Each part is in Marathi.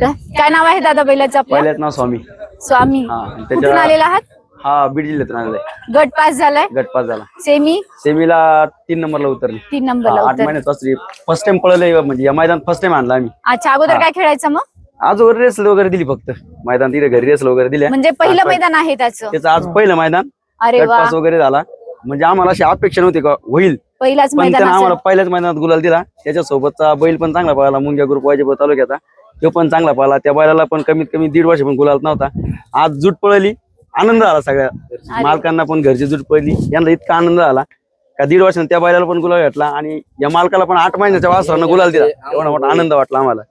काय नाव आहे दादा बैलाचं आपलं? पहिल्याच नाव स्वामी. स्वामी. हा, कुठून आलेला आहात? हा, बीड जिल्ह्यातून आलेला आहे. गट पास झालाय? गट पास झाला. सेमीला 3 नंबरला उतरली. 3 नंबरला 8 उतरली. महिन्यात असली फर्स्ट टाइम पळले, म्हणजे या मैदान फर्स्ट टाइम आणला आम्ही. अच्छा, अगोदर काय खेळायचं मग? आज वगैरे रेसल वगैरे दिली, फक्त मैदान तिथे घरी रेसल वगैरे दिल्या. म्हणजे पहिलं मैदान आहे त्याचं आज पहिलं मैदान. अरे गट वा, पास वगैरे झाला. म्हणजे आम्हाला अशी अपेक्षा नव्हती का होईल, पहिलाच पण मैदान त्यानं आम्हाला असेल. पहिल्याच मैदानात गुलाल दिला. त्याच्यासोबतचा बैल पण चांगला पळाला, मुंग्या ग्रुप वायजेबा तालुक्याचा, तो पण चांगला पळाला. त्या बैलाला पण कमीत कमी 1.5 वर्ष पण गुलाल नव्हता. आज जूट पळली, आनंद झाला. सगळ्या मालकांना पण घरची जूट पळली, यांना इतका आनंद झाला का 1.5 वर्षांनी त्या बैलाला पण गुलाल भेटला आणि या मालकाला पण 8 महिन्याच्या वासरानं गुलाल दिला. एवढा मोठा आनंद वाटला आम्हाला.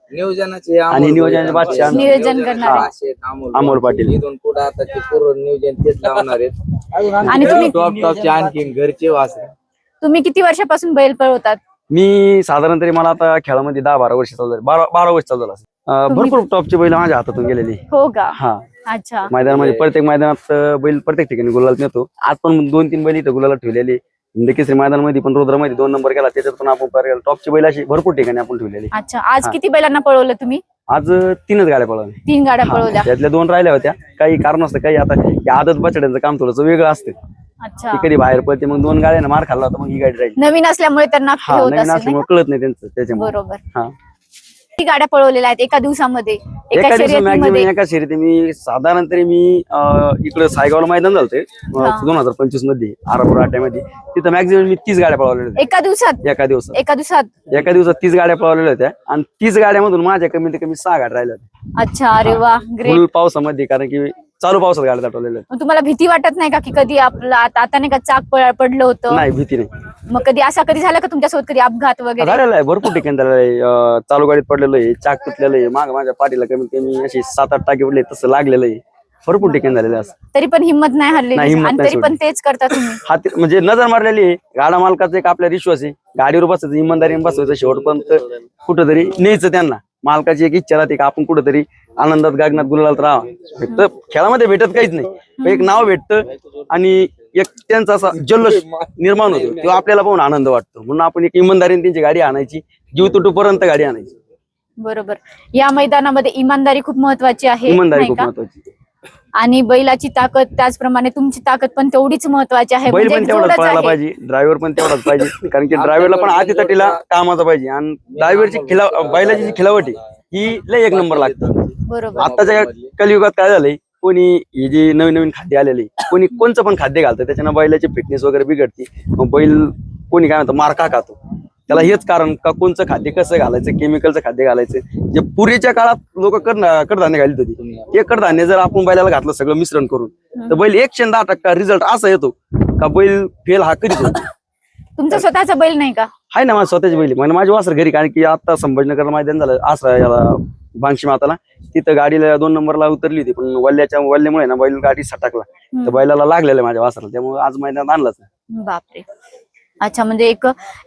आणि नियोजनाचे बादशाह नियोजन करणारे अमोल पाटील. इथून पुढे आता ते पूर्ण नियोजन तेच लावणार आहेत. आणि तुम्ही टॉपचे आणखीन घरचे वासरे. तुम्ही किती वर्षापासून बैल पळवतात? मी साधारण तरी मला आता खेळामध्ये 10-12 वर्ष चालू झाली. 12 वर्ष चालू झालं. भरपूर टॉपची बैल माझ्या हातातून गेलेली. हो का? हा, अच्छा. मैदानामध्ये प्रत्येक मैदानात बैल प्रत्येक ठिकाणी गुलाल नेतो. आज पण 2-3 बैल इथं गुलाला ठेवलेली. केसरी मैदानामध्ये पण रुद्रामध्ये 2 नंबर केला, त्याच्यात पण आपण टॉपची बैल अशी भरपूर ठिकाणी आपण ठेवलेली. अच्छा, आज किती बैलांना पळवलं तुम्ही? आज 3च गाड्या पळवल्या. 3 गाड्या पळवल्या. त्यातल्या 2 राहिल्या होत्या. काही कारण असतं, काही आता या आदत बछड्यांचं काम थोडंसं वेगळं असतं. अच्छा, ती कधी बाहेर पडते, मग 2 गाड्यानं मार खाल्ला होता, मग ही गाडी राहिली. नवीन असल्यामुळे त्यांना हे होत नवीन असेल असल्यामुळे कळत नाही त्यांचं, त्याच्यामुळे. बरोबर. हा, किती गाड्या पळवलेल्या आहेत एका दिवसामध्ये, एका एका दिवशी शर्यतीमध्ये? मॅक्झिमम एका शर्यती मी साधारण तरी मी इकडे सायगावला मैदान झालते 2025 मध्ये आरापूर आट्यामध्ये. तिथं मॅक्झिमम मी 30 गाड्या पळवलेल्या होत्या एका दिवसात. एका दिवसात. एका दिवसात 30 गाड्या पळवलेल्या होत्या आणि 30 गाड्यामधून माझ्या कमीत कमी 6 गाड्या राहिल्या होत्या. अच्छा, अरे वा, ग्रेट. फुल पावसामध्ये, कारण की चालू पावसात गाड्या दाटवलेल्या. मग तुम्हाला भीती वाटत नाही का की कधी आपलं आता नाही का चाक पडलं होतं? नाही, भीती नाही. मग कधी झालं का तुमच्यासोबत कधी अपघात वगैरे? झालेला आहे, भरपूर ठिकाणी झालेलं आहे. चालू गाडीत पडलेलं आहे, चाक तुटलेलं आहे, माझ्या पाठीला कमीत कमी अशी 7-8 टाके पडले, तसं लागलेलं आहे. भरपूर ठिकाणी झालेलं आहे. तरी पण हिंमत नाही हरलेली आणि तरी पण तेच करता तुम्ही? हा, म्हणजे नजर मारलेली आहे. गाडा मालकाचा एक आपल्या विश्वास आहे. गाडीवर बसायचं, इमानदारीने बसवायचं, शेवटपर्यंत कुठंतरी न्यायचं त्यांना. मालकाची एक इच्छा राहते की आपण कुठंतरी आनंदात गागनात गुलालात राहा. तर खेळामध्ये भेटत काहीच नाही, एक नाव भेटतं आणि एक त्यांचा असा जल्लोष निर्माण होतो, तेव्हा आपल्याला पाहून आनंद वाटतो. म्हणून आपण एक इमानदारीने त्यांची गाडी आणायची, जीव तुटूपर्यंत गाडी आणायची. बरोबर. या मैदानामध्ये इमानदारी खूप महत्वाची आहे, इमानदारी नाही खूप का? महत्वाची. आणि बैलाची ताकद, त्याचप्रमाणे तुमची ताकद पण तेवढीच महत्वाची आहे. बैल म्हणजे पण तेवढाच जोडच पळायला आहे. पाहिजे, ड्रायव्हर पण तेवढाच पाहिजे, कारण की ड्रायव्हरला पण आधीतटीला कामाचा पाहिजे. आणि ड्रायव्हरची बैलाची जी खिलावट आहे ही लय एक नंबर लागते. बरोबर. आताच्या कलियुगात काय झालंय, कोणी हे जे नवीन नवीन खाद्य आलेले, कोणी कोणचं पण खाद्य घालतं, त्याच्यानं बैलाची फिटनेस वगैरे बिघडते. मग बैल कोणी काय म्हणतं, मार का खातो, त्याला हेच कारण का कोणचं खाद्य कसं घालायचं, केमिकलचं खाद्य घालायचं. जे पूर्वीच्या काळात लोक कडधान्य घालीत होती, हे कडधान्य जर आपण बैलाला घातलं सगळं मिश्रण करून, तर बैल 110% रिझल्ट असा येतो का बैल फेल हा करीत होतो. तुमचा स्वतःचा बैल नाही का? आहे ना, माझी स्वतःची बैल, म्हणजे माझी वासर घरी. कारण की आता संभाजीनगर मैदान झालं आसरा याला बांगशी माताला, तिथं गाडीला 2 नंबरला उतरली होती, पण वल्ल्यामुळे ना बैल गाडी सटकला, तर बैलाला लागलेलं माझ्या वासराला, त्यामुळे आज मैदानात आणलंच नाही. बापरे. अच्छा, म्हणजे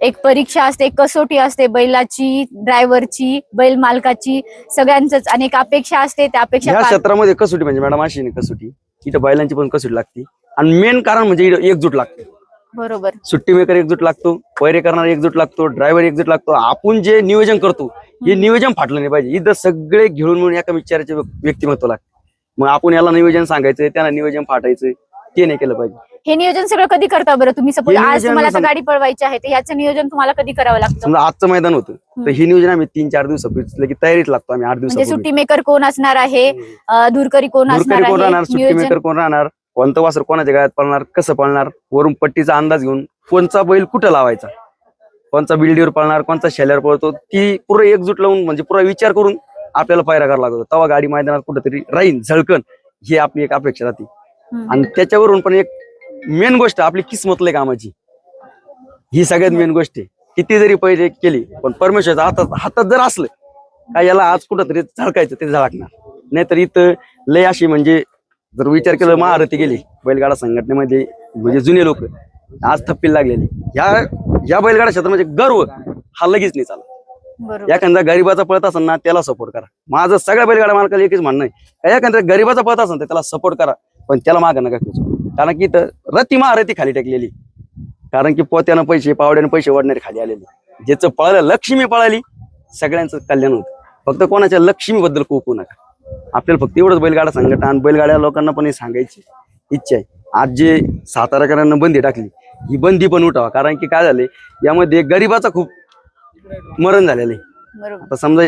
एक परीक्षा असते, एक कसोटी असते बैलाची, ड्रायव्हरची, बैल मालकाची, सगळ्यांचंच. आणि एक अपेक्षा असते, त्या अपेक्षा ह्या क्षेत्रामध्ये कसोटी म्हणजे मॅडम अशी नाही, कसोटी इथं बैलांची पण कसोटी लागते. आणि मेन कारण म्हणजे इथं एकजूट लागते. बरोबर. सुट्टी मेकर एकजूट लागतो, पैरे करणारा एकजूट लागतो, ड्रायव्हर एकजूट लागतो. आपण जे नियोजन करतो हे नियोजन फाटलं नाही पाहिजे. इथं सगळे घेऊन मिळून एका विचाराचे व्यक्तिमत्व लागते. मग आपण याला नियोजन सांगायचं, त्यांना नियोजन फाटायचं, ते नाही केलं पाहिजे. हे नियोजन सगळं कधी करता बरं तुम्ही? सपोज आज तुम्हाला आता गाडी पळवायची आहे, तर याचं नियोजन तुम्हाला कधी करावं लागतं? समजा आजचं मैदान होतं, तर हे नियोजन आम्ही 3-4 दिवसापूर्वी की तयारीत लागतो. आम्ही 8 म्हणजे दिवसापूर्वी सुट्टी मेकर कोण असणार आहे, धुरकरी कोण असणार कोण राहणार, आहे, सुट्टी मेकर कोण राहणार, कोणतं वासर कोणाच्या गाड्यात पळणार, कसं पळणार, वरून पट्टीचा अंदाज घेऊन कोणचा बैल कुठं लावायचा, कोणचा बिल्डीवर पळणार, कोणचा शेल्यावर पळतो, ती पुरं एकजूट लावून म्हणजे पुरा विचार करून आपल्याला पायरा करावा लागतो. तेव्हा गाडी मैदानात कुठेतरी राहील झळकन, ही आपली एक अपेक्षा राहते. आणि त्याच्यावरून पण एक मेन गोष्ट आपली किस्मत लय कामाची, ही सगळ्यात मेन गोष्ट आहे. किती जरी पहिले केली, पण परमेश्वराच्या हातात जर असलं का याला आज कुठंतरी झळकायचं, ते झळकणार. नाहीतर इथं लय अशी म्हणजे जर विचार केला, महारथी गेली बैलगाडा संघटनेमध्ये, म्हणजे जुने लोक आज थप्पीला लागलेले. या बैलगाडा क्षेत्रामध्ये गर्व हा लगेच नाही चालत. एखादा गरीबाचा पळत असेल ना, त्याला सपोर्ट करा. माझं सगळ्या बैलगाडा मालकाला एकच म्हणणं आहे, एखाद्या गरीबाचा पळत असेल तर त्याला सपोर्ट करा, पण त्याला मागं नका खेचू. कारण की रती महारथी खाली टेकलेली, कारण की पोत्यानं पैसे, पावड्यानं पैसे वाढणारे खाली आलेले. ज्याचं पळालं, लक्ष्मी पळाली, सगळ्यांचं कल्याण होतं. फक्त कोणाच्या लक्ष्मीबद्दल कोपू नका. आपल्याला फक्त एवढंच बैलगाडा संघटना आणि बैलगाड्या लोकांना पण हे सांगायची इच्छा आहे. आज जे साताराकरांना बंदी टाकली, ही बंदी पण उठावा. कारण की काय झाले, यामध्ये गरिबाचा खूप मरण झालेलं आहे. बरोबर. आता समजा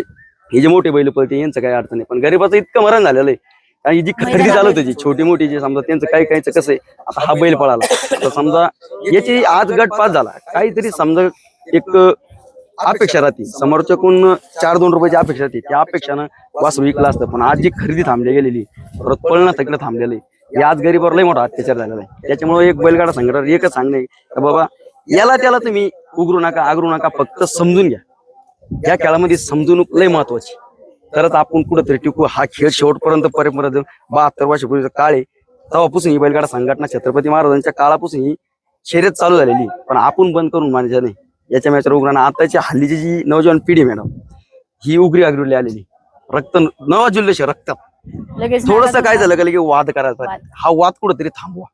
हे जे मोठे बैल पळते यांचं काही अडचण नाही, पण गरिबाचं इतकं मरण झालेलं आहे. आणि जी खरेदी चालत होती छोटी मोठी, जे समजा त्यांचं काही काहीचं कसं आहे, आता हा बैल पळाला तर समजा याची आज गट पास झाला, काहीतरी समजा एक अपेक्षा राहते समोरच्याकडून 4-2 रुपयाची अपेक्षा राहते. त्या अपेक्षानं वासरू विकलं असतं. पण आज जी खरेदी थांबली गेलेली, परत पळणं थकलं थांबलेलं आहे, हे आज गरीबावर लय मोठा अत्याचार झालेला आहे. त्याच्यामुळे एक बैलगाडा संघटना एकच सांगणे का बाबा याला त्याला तुम्ही उघरू नका, आगरू नका, फक्त समजून घ्या. या खेळामध्ये समजूनक लय महत्वाची, तरच आपण कुठेतरी टिकू. हा खेळ शेवटपर्यंत 72 वर्षापूर्वीचा काळ आहे, तेव्हापासून ही बैलगाडा संघटना छत्रपती महाराजांच्या काळापासून ही शर्यत चालू झालेली. पण आपण बंद करून मानायचं नाही. याच्या मॅच उघडणं आताची हल्लीची जी नौजवान पिढी मॅडम, ही उघडी आगरी आलेली रक्त नवा जुल्लेश रक्तात लगेच थोडस काय झालं का की वाद करायला पाहिजे. हा वाद कुठेतरी थांबवा.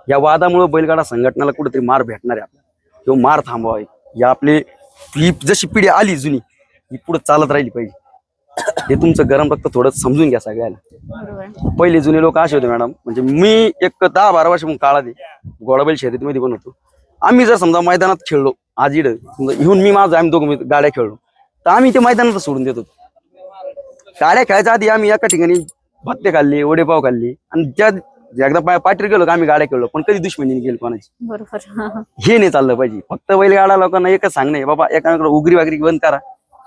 या वादामुळे बैलगाडा संघटनाला कुठेतरी मार भेटणार आहे. आपल्याला तो मार थांबवाय. या आपली ही जशी पिढी आली जुनी, ही पुढे चालत राहिली पाहिजे. हे तुमचं गरम रक्त थोडं समजून घ्या सगळ्याला. बरोबर. पहिले जुने लोक असे होते मॅडम, म्हणजे मी एक 10-12 वर्ष मग काळात घोडाबैल शर्यतीमध्ये पण होतो. आम्ही जर समजा मैदानात खेळलो, आज इड येऊन मी माझं आम्ही दोघं गाड्या खेळलो, तर आम्ही ते मैदानात सोडून देतो. गाड्या खेळायच्या आधी आम्ही एका ठिकाणी भत्ते खाल्ले, वडेपाव खाल्ले, आणि ज्या एकदा पाठीवर गेलो का आम्ही गाड्या खेळलो, पण कधी दुश्मनी गेलो कोणाची. बरोबर. हे नाही चाललं पाहिजे. फक्त बैलगाडा लोकांना एकच सांगणे, बाबा एकाकडे उगरी वागरी बंद करा.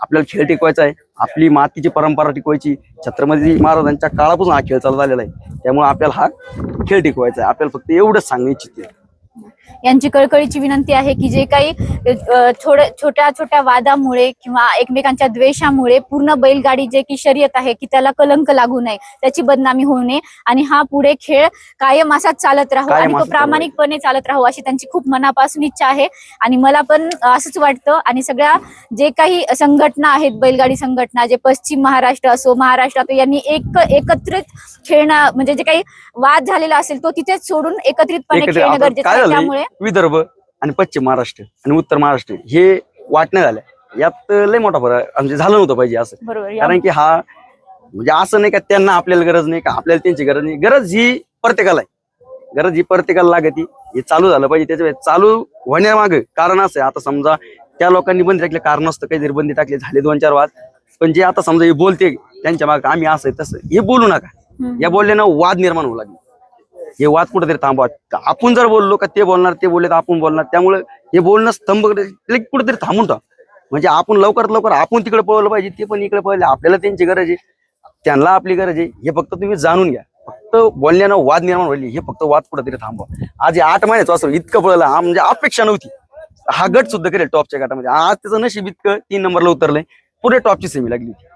आपल्याला खेळ टिकवायचा आहे, आपली मातीची परंपरा टिकवायची. छत्रपती महाराजांच्या काळापासून हा खेळ चालत आलेला आहे, त्यामुळे आपल्याला हा खेळ टिकवायचा आहे. आपल्याला फक्त एवढंच सांगणे इच्छित आहे. यांची कळकळीची विनंती आहे की जे काही छोट्या छोट्या वादामुळे किंवा एकमेकांच्या द्वेषामुळे पूर्ण बैलगाडी जे की शर्यत आहे की त्याला कलंक लागू नये, त्याची बदनामी होऊ नये, आणि हा पुढे खेळ कायम असाच चालत राहू आणि तो प्रामाणिकपणे चालत राहू, अशी त्यांची खूप मनापासून इच्छा आहे. आणि मला पण असंच वाटतं. आणि सगळ्या जे काही संघटना आहेत, बैलगाडी संघटना, जे पश्चिम महाराष्ट्र असो, महाराष्ट्रात, यांनी एकत्रित खेळणं, म्हणजे जे काही वाद झालेला असेल तो तिथेच सोडून एकत्रितपणे खेळणं गरजेचं आहे. त्यामुळे विदर्भ आणि पश्चिम महाराष्ट्र आणि उत्तर महाराष्ट्र हे वाटण्या झाल्या, यात लय मोठा फरक म्हणजे झालं नव्हतं पाहिजे असं. बरोबर. कारण की हा म्हणजे असं नाही का त्यांना आपल्याला गरज नाही, का आपल्याला त्यांची गरज नाही. गरज ही प्रत्येकाला आहे, गरज ही प्रत्येकाला लागते. हे चालू झालं पाहिजे. त्याच्या चालू होण्यामागे कारण असं आहे, आता समजा त्या लोकांनी बंदी टाकले, कारण नसतं काहीतरी बंदी टाकली, झाले 2-4 वाद. पण जे आता समजा हे बोलते त्यांच्या मागे आम्ही असं आहे तसं, हे बोलू नका. या बोलल्यानं वाद निर्माण होऊ लागले. हे वाद कुठेतरी थांबवा. आपण जर बोललो का ते बोलणार, ते बोलले तर आपण बोलणार, त्यामुळे हे बोलणं स्तंभ कुठेतरी थांबून टाक. म्हणजे आपण लवकरात लवकर आपण तिकडे पळवलं पाहिजे, ते पण इकडे पळले. आपल्याला त्यांची गरज आहे, त्यांना आपली गरज आहे, हे फक्त तुम्ही जाणून घ्या. फक्त बोलण्यानं वाद निर्माण व्हायली, हे फक्त वाद कुठेतरी थांबवा. आज 8 महिन्याचं असं इतकं पळलं, हा म्हणजे अपेक्षा नव्हती. हा गट सुद्धा करेल टॉपच्या गटामध्ये. आज त्याचं नशीब इतकं 3 नंबरला उतरलंय. पुढे टॉपची सेमी लागली होती.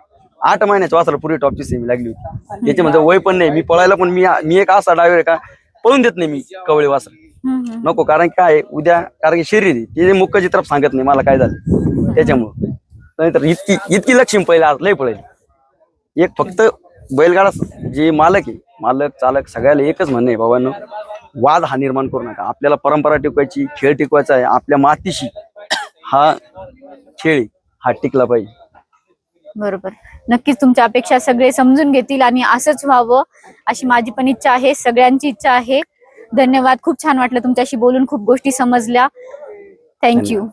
8 महिन्याच्या वासराला पुढे टॉपची सेमी लागली होती. त्याचे म्हणजे वय पण नाही, मी पळायला पण मी एक असा डायव्हर का पळून देत नाही मी कवळे वासर नको. कारण काय उद्या, कारण की शरीर ते मुक्काची तरफ सांगत नाही मला काय झालं, त्याच्यामुळं. नाहीतर इतकी लक्ष्मी पहिले आज लय पळेल. एक फक्त बैलगाडा जे मालक आहे, मालक चालक सगळ्याला एकच म्हणणं आहे, बाबांनो वाद हा निर्माण करू नका. आपल्याला परंपरा टिकवायची, खेळ टिकवायचा आहे. आपल्या मातीशी हा खेळ हा टिकला पाहिजे. बरोबर. नक्कीच तुमच्या अपेक्षा सगळे समजून घेतील आणि असंच व्हावं अशी माझी पण इच्छा आहे, सगळ्यांची इच्छा आहे. धन्यवाद. खूप छान वाटलं तुमच्याशी बोलून, खूप गोष्टी समजल्या. थँक्यू.